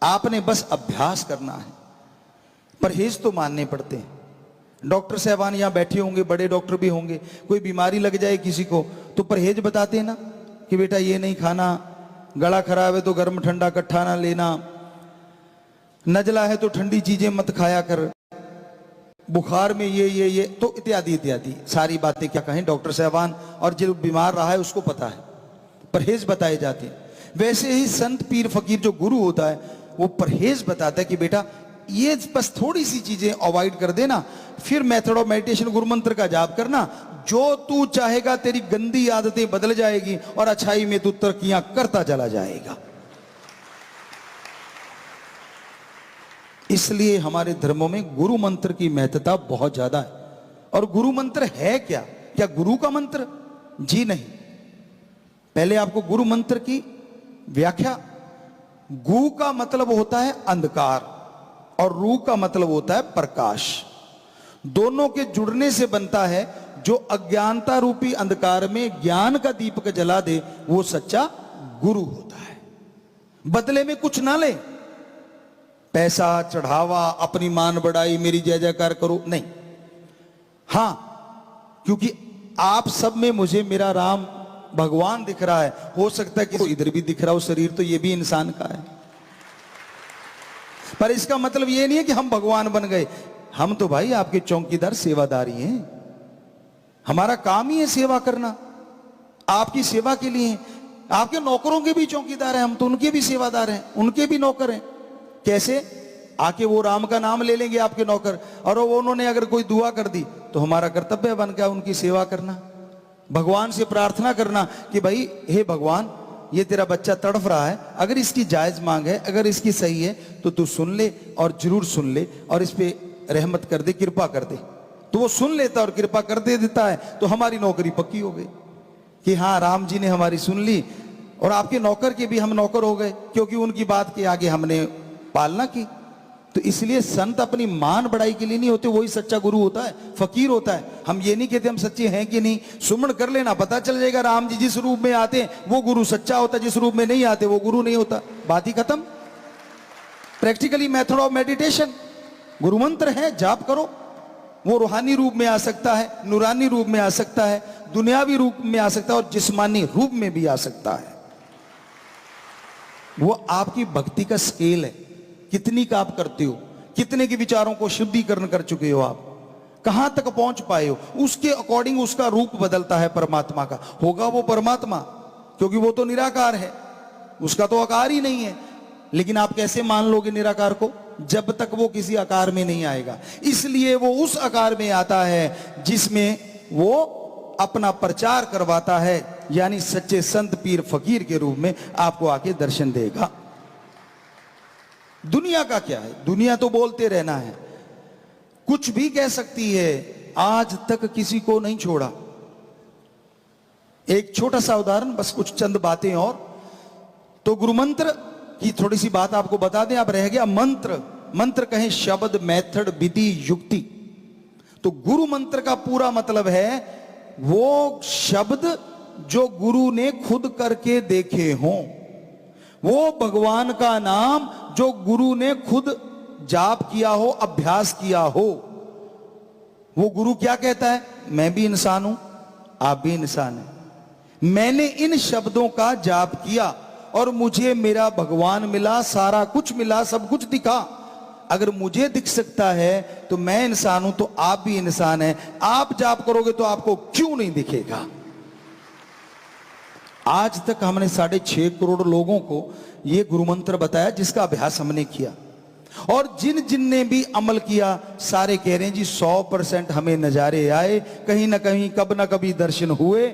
आपने बस अभ्यास करना है। परहेज तो मानने पड़ते हैं। डॉक्टर साहबान यहाँ बैठे होंगे, बड़े डॉक्टर भी होंगे, कोई बीमारी लग जाए किसी को तो परहेज बताते हैं ना कि बेटा ये नहीं खाना, गला खराब है तो गर्म ठंडा इकट्ठा ना लेना, नजला है तो ठंडी चीजें मत खाया कर, बुखार में ये तो इत्यादि इत्यादि सारी बातें क्या कहें डॉक्टर साहबान, और जो बीमार रहा है उसको पता है, परहेज बताए जाते हैं। वैसे ही संत पीर फकीर जो गुरु होता है वो परहेज बताता है कि बेटा ये बस थोड़ी सी चीजें अवॉइड कर देना, फिर मेथड ऑफ मेडिटेशन गुरु मंत्र का जाप करना, जो तू चाहेगा तेरी गंदी आदतें बदल जाएगी और अच्छाई में तू तरक्कियां करता चला जाएगा। इसलिए हमारे धर्मों में गुरु मंत्र की महत्ता बहुत ज्यादा है। और गुरु मंत्र है क्या? क्या गुरु का मंत्र? जी नहीं। पहले आपको गुरु मंत्र की व्याख्या। गु का मतलब होता है अंधकार और रू का मतलब होता है प्रकाश। दोनों के जुड़ने से बनता है जो अज्ञानता रूपी अंधकार में ज्ञान का दीपक जला दे, वो सच्चा गुरु होता है। बदले में कुछ ना ले, पैसा चढ़ावा, अपनी मान बढ़ाई, मेरी जय जयकार करो, नहीं। हां, क्योंकि आप सब में मुझे मेरा राम भगवान दिख रहा है, हो सकता है कि इधर भी दिख रहा हो शरीर, तो ये भी इंसान का है, पर इसका मतलब ये नहीं है कि हम भगवान बन गए। हम तो भाई आपके चौकीदार सेवादारी हैं, हमारा काम ही है सेवा करना, आपकी सेवा के लिए। आपके नौकरों के भी चौकीदार हैं हम, तो उनके भी सेवादार हैं, उनके भी नौकर हैं। कैसे? आके वो राम का नाम ले लेंगे आपके नौकर, और वो उन्होंने अगर कोई दुआ कर दी तो हमारा कर्तव्य बन गया उनकी सेवा करना, भगवान से प्रार्थना करना कि भाई हे भगवान, ये तेरा बच्चा तड़फ रहा है, अगर इसकी जायज मांग है, अगर इसकी सही है तो तू सुन ले, और जरूर सुन ले, और इस पे रहमत कर दे, कृपा कर दे। तो वो सुन लेता और कृपा कर दे देता है, तो हमारी नौकरी पक्की हो गई कि हाँ राम जी ने हमारी सुन ली, और आपके नौकर के भी हम नौकर हो गए, क्योंकि उनकी बात के आगे हमने पालना की। तो इसलिए संत अपनी मान बढ़ाई के लिए नहीं होते, वही सच्चा गुरु होता है, फकीर होता है। हम ये नहीं कहते हम सच्चे हैं कि नहीं, सुमन कर लेना, पता चल जाएगा। राम जी जिस रूप में आते हैं वो गुरु सच्चा होता है, जिस रूप में नहीं आते वो गुरु नहीं होता, बात ही खत्म। प्रैक्टिकली मेथड ऑफ मेडिटेशन गुरु मंत्र है, जाप करो। वो रूहानी रूप में आ सकता है, नूरानी रूप में आ सकता है, दुनियावी रूप में आ सकता है, और जिस्मानी रूप में भी आ सकता है। वो आपकी भक्ति का स्केल है, कितनी का आप करते हो, कितने के विचारों को शुद्धिकरण कर चुके हो, आप कहां तक पहुंच पाए हो, उसके अकॉर्डिंग उसका रूप बदलता है परमात्मा का। होगा वो परमात्मा, क्योंकि वो तो निराकार है, उसका तो आकार ही नहीं है। लेकिन आप कैसे मान लोगे निराकार को? जब तक वो किसी आकार में नहीं आएगा। इसलिए वो उस आकार में आता है जिसमें वो अपना प्रचार करवाता है, यानी सच्चे संत पीर फकीर के रूप में आपको आके दर्शन देगा। दुनिया का क्या है? दुनिया तो बोलते रहना है, कुछ भी कह सकती है, आज तक किसी को नहीं छोड़ा। एक छोटा सा उदाहरण, बस कुछ चंद बातें और। तो गुरु मंत्र की थोड़ी सी बात आपको बता दें। अब रह गया मंत्र। मंत्र कहें शब्द, मेथड, विधि, युक्ति। तो गुरु मंत्र का पूरा मतलब है वो शब्द जो गुरु ने खुद करके देखे हों, वो भगवान का नाम जो गुरु ने खुद जाप किया हो, अभ्यास किया हो। वो गुरु क्या कहता है? मैं भी इंसान हूं, आप भी इंसान हैं, मैंने इन शब्दों का जाप किया और मुझे मेरा भगवान मिला, सारा कुछ मिला, सब कुछ दिखा। अगर मुझे दिख सकता है तो मैं इंसान हूं, तो आप भी इंसान हैं। आप जाप करोगे तो आपको क्यों नहीं दिखेगा? आज तक हमने 6.5 करोड़ लोगों को यह गुरु मंत्र बताया, जिसका अभ्यास हमने किया, और जिन जिन ने भी अमल किया सारे कह रहे हैं जी 100% हमें नजारे आए, कहीं ना कहीं कब ना कभी दर्शन हुए।